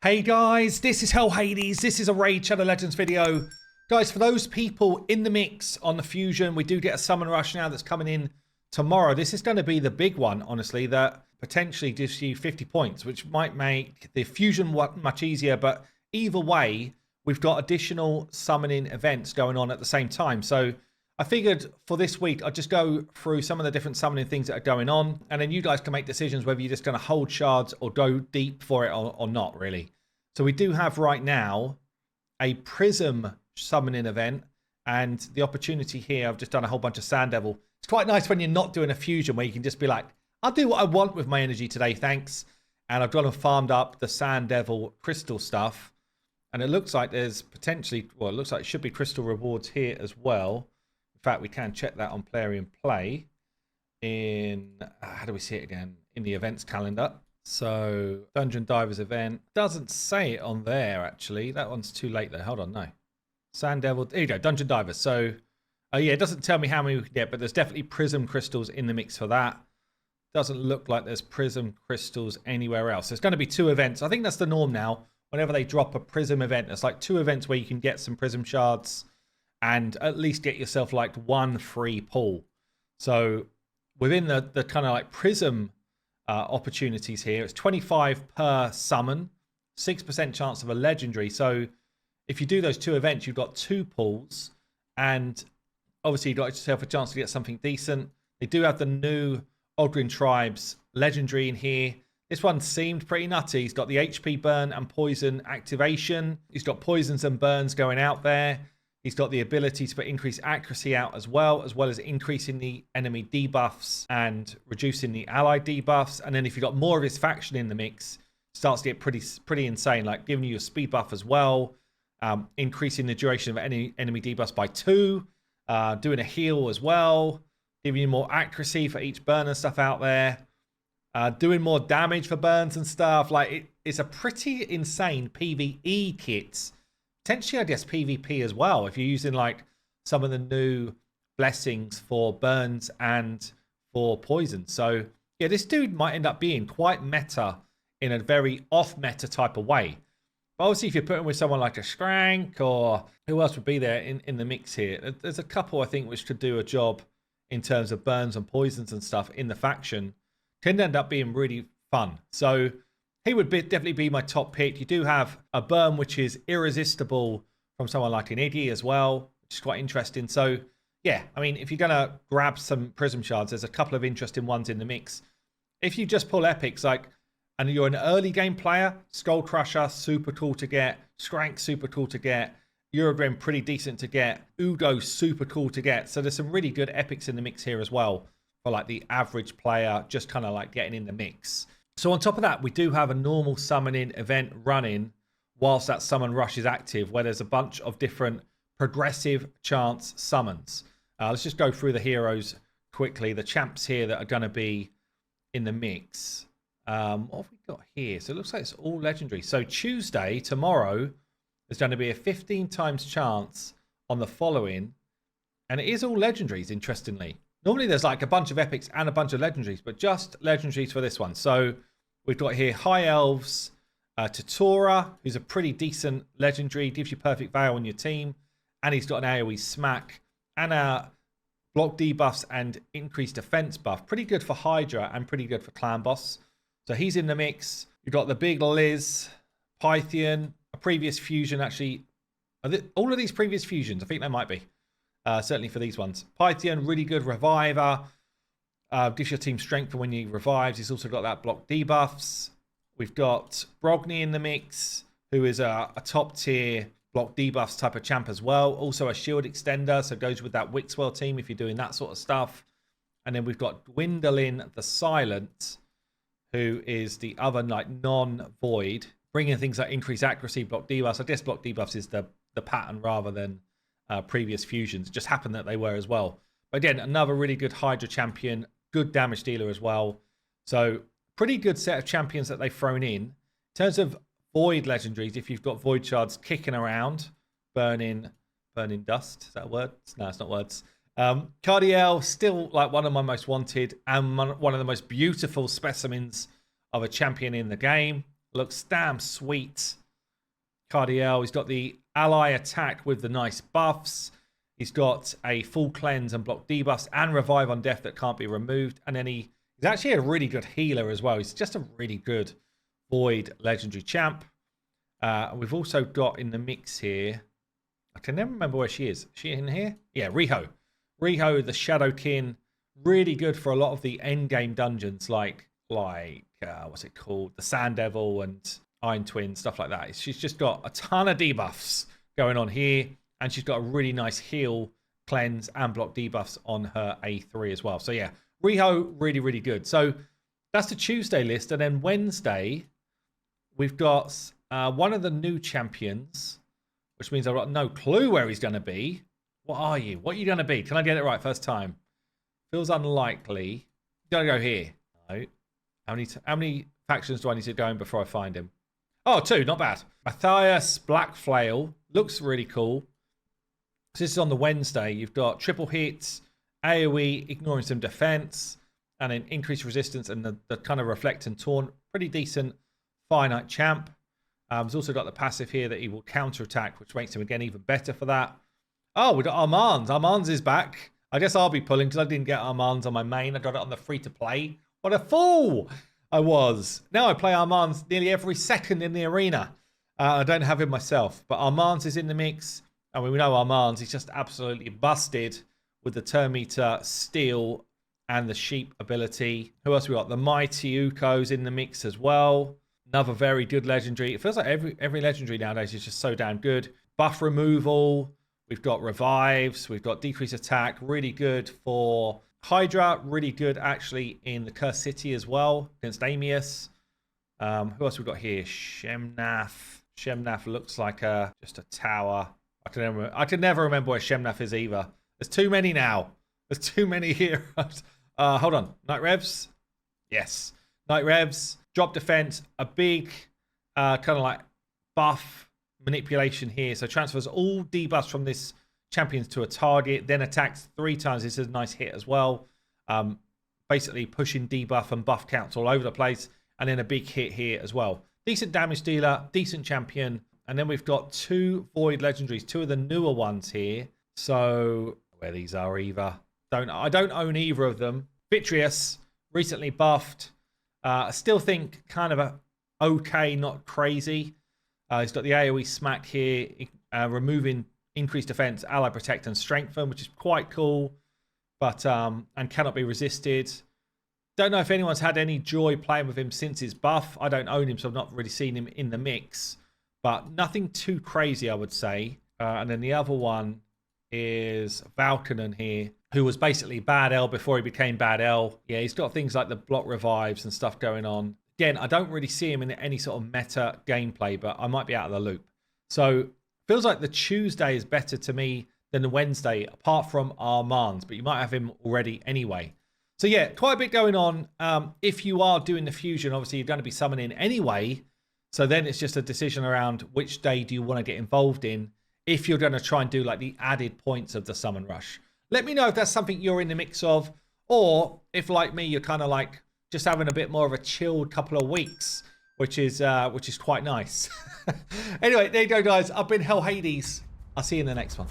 Hey guys, this is Hell Hades. This is a Raid Shadow Legends video. Guys, for those people in the mix on the Fusion, we do get a summon rush now that's coming in tomorrow. This is going to be the big one, honestly, that potentially gives you 50 points, which might make the Fusion much easier. But either way, we've got additional summoning events going on at the same time. So I figured for this week, I'd just go through some of the different summoning things that are going on. And then you guys can make decisions whether you're just going to hold shards or go deep for it or not, really. So we do have right now a Prism summoning event. And the opportunity here, I've just done a whole bunch of Sand Devil. It's quite nice when you're not doing a fusion where you can just be like, I'll do what I want with my energy today, thanks. And I've gone and farmed up the Sand Devil crystal stuff. And it looks like there's potentially, well, it looks like it should be crystal rewards here as well. In fact, we can check that on Player in Play in, how do we see it again? In the events calendar. So, Dungeon Divers event. Doesn't say it on there, actually. That one's too late there. Hold on, no. Sand Devil, there you go, Dungeon Divers. So, yeah, it doesn't tell me how many we can get, but there's definitely Prism crystals in the mix for that. Doesn't look like there's Prism crystals anywhere else. There's going to be 2 events. I think that's the norm now. Whenever they drop a Prism event, there's like 2 events where you can get some Prism shards and at least get yourself like 1 free pull. So within the kind of like Prism opportunities here, it's 25 per summon, 6% chance of a legendary. So if you do those 2 events, you've got 2 pulls, and obviously you've got yourself a chance to get something decent. They do have the new Ogrin Tribes legendary in here. This one seemed pretty nutty. He's got the HP burn and poison activation. He's got poisons and burns going out there. He's got the ability to put increased accuracy out as well as increasing the enemy debuffs and reducing the ally debuffs. And then if you've got more of his faction in the mix, starts to get pretty insane, like giving you a speed buff as well, increasing the duration of any enemy debuffs by 2, doing a heal as well, giving you more accuracy for each burn and stuff out there, doing more damage for burns and stuff. Like it's a pretty insane PvE kit. Potentially, I guess, PvP as well, if you're using like some of the new blessings for burns and for poison. So yeah, this dude might end up being quite meta in a very off-meta type of way. But obviously, if you're putting with someone like a Skrank, or who else would be there in the mix here? There's a couple, I think, which could do a job in terms of burns and poisons and stuff in the faction. Can end up being really fun. So he would definitely be my top pick. You do have a burn which is irresistible from someone like an Iggy as well, which is quite interesting. So yeah, I mean, if you're going to grab some Prism shards, there's a couple of interesting ones in the mix. If you just pull epics, like, and you're an early game player, Skull Crusher, super cool to get. Skrank, super cool to get. Eurogrim, pretty decent to get. Udo, super cool to get. So there's some really good epics in the mix here as well for like the average player, just kind of like getting in the mix. So on top of that, we do have a normal summoning event running whilst that summon rush is active, where there's a bunch of different progressive chance summons. Let's just go through the heroes quickly. The champs here that are going to be in the mix. What have we got here? So it looks like it's all legendary. So Tuesday, tomorrow, there's going to be a 15 times chance on the following. And it is all legendaries, interestingly. Normally there's like a bunch of epics and a bunch of legendaries, but just legendaries for this one. So we've got here High Elves, Tatora, who's a pretty decent legendary, gives you perfect veil on your team. And he's got an AoE smack and a block debuffs and increased defense buff. Pretty good for Hydra and pretty good for Clan Boss. So he's in the mix. You've got the big Liz, Pythian, a previous fusion actually. All of these previous fusions, I think they might be. Certainly for these ones. Pythian, really good reviver. Gives your team strength for when he revives. He's also got that block debuffs. We've got Brogni in the mix, who is a top tier block debuffs type of champ as well. Also a shield extender, so goes with that Wixwell team if you're doing that sort of stuff. And then we've got Gwendolyn the Silent, who is the other like non-void, bringing things like increased accuracy, block debuffs. I guess block debuffs is the pattern rather than previous fusions. It just happened that they were as well. But again, another really good Hydra champion, good damage dealer as well. So pretty good set of champions that they've thrown in. In terms of void legendaries, if you've got void shards kicking around, burning dust. Is that a word? No, it's not words. Cardiel, still like one of my most wanted and one of the most beautiful specimens of a champion in the game. Looks damn sweet. Cardiel, he's got the ally attack with the nice buffs. He's got a full cleanse and block debuffs and revive on death that can't be removed. And then he's actually a really good healer as well. He's just a really good Void legendary champ. We've also got in the mix here, I can never remember where she is. Is she in here? Yeah, Riho. Riho, the Shadowkin, really good for a lot of the end game dungeons like what's it called? The Sand Devil and Iron Twin, stuff like that. She's just got a ton of debuffs going on here, and she's got a really nice heal, cleanse, and block debuffs on her A3 as well. So yeah, Riho, really, really good. So that's the Tuesday list, and then Wednesday, we've got one of the new champions, which means I've got no clue where he's going to be. What are you? What are you going to be? Can I get it right first time? Feels unlikely. Gotta go here. No. How many factions do I need to go in before I find him? Oh, 2. Not bad. Matthias Black Flail. Looks really cool. So this is on the Wednesday. You've got triple hits, AoE, ignoring some defense, and then increased resistance and the kind of reflect and taunt. Pretty decent finite champ. He's also got the passive here that he will counterattack, which makes him, again, even better for that. Oh, we got Armand. Armand's is back. I guess I'll be pulling because I didn't get Armand's on my main. I got it on the free-to-play. What a fool I was. Now I play Armand's nearly every second in the arena. I don't have him myself, but Armand's is in the mix. And we know Armand's. He's just absolutely busted with the Termita Steel and the Sheep ability. Who else we got? The Mighty Uko's in the mix as well. Another very good legendary. It feels like every legendary nowadays is just so damn good. Buff removal. We've got revives. We've got decreased attack. Really good for Hydra. Really good, actually, in the Cursed City as well against Amius. Who else we got here? Shemnath. Shemnath looks like just a tower. I can never remember where Shemnath is either. There's too many now. There's too many heroes. Hold on. Night Revs? Yes. Night Revs. Drop defense. A big kind of like buff manipulation here. So transfers all debuffs from this champion to a target, then attacks 3 times. This is a nice hit as well. Basically pushing debuff and buff counts all over the place. And then a big hit here as well. Decent damage dealer. Decent champion. And then we've got 2 Void Legendaries. 2 of the newer ones here. So where these are either. I don't own either of them. Vitreous, recently buffed. I still think kind of a okay, not crazy. He's got the AoE smack here, removing increased defense, ally protect, and strengthen, which is quite cool, but and cannot be resisted. Don't know if anyone's had any joy playing with him since his buff. I don't own him, so I've not really seen him in the mix, but nothing too crazy, I would say. And then the other one is Valkanen here, who was basically Bad L before he became Bad L. Yeah, he's got things like the block revives and stuff going on. Again, I don't really see him in any sort of meta gameplay, but I might be out of the loop. So feels like the Tuesday is better to me than the Wednesday, apart from Armand's, but you might have him already anyway. So yeah, quite a bit going on. If you are doing the fusion, obviously you're going to be summoning anyway. So then it's just a decision around which day do you want to get involved in if you're going to try and do like the added points of the summon rush. Let me know if that's something you're in the mix of, or if like me, you're kind of like just having a bit more of a chilled couple of weeks, which is quite nice. Anyway, there you go, guys. I've been Hell Hades. I'll see you in the next one.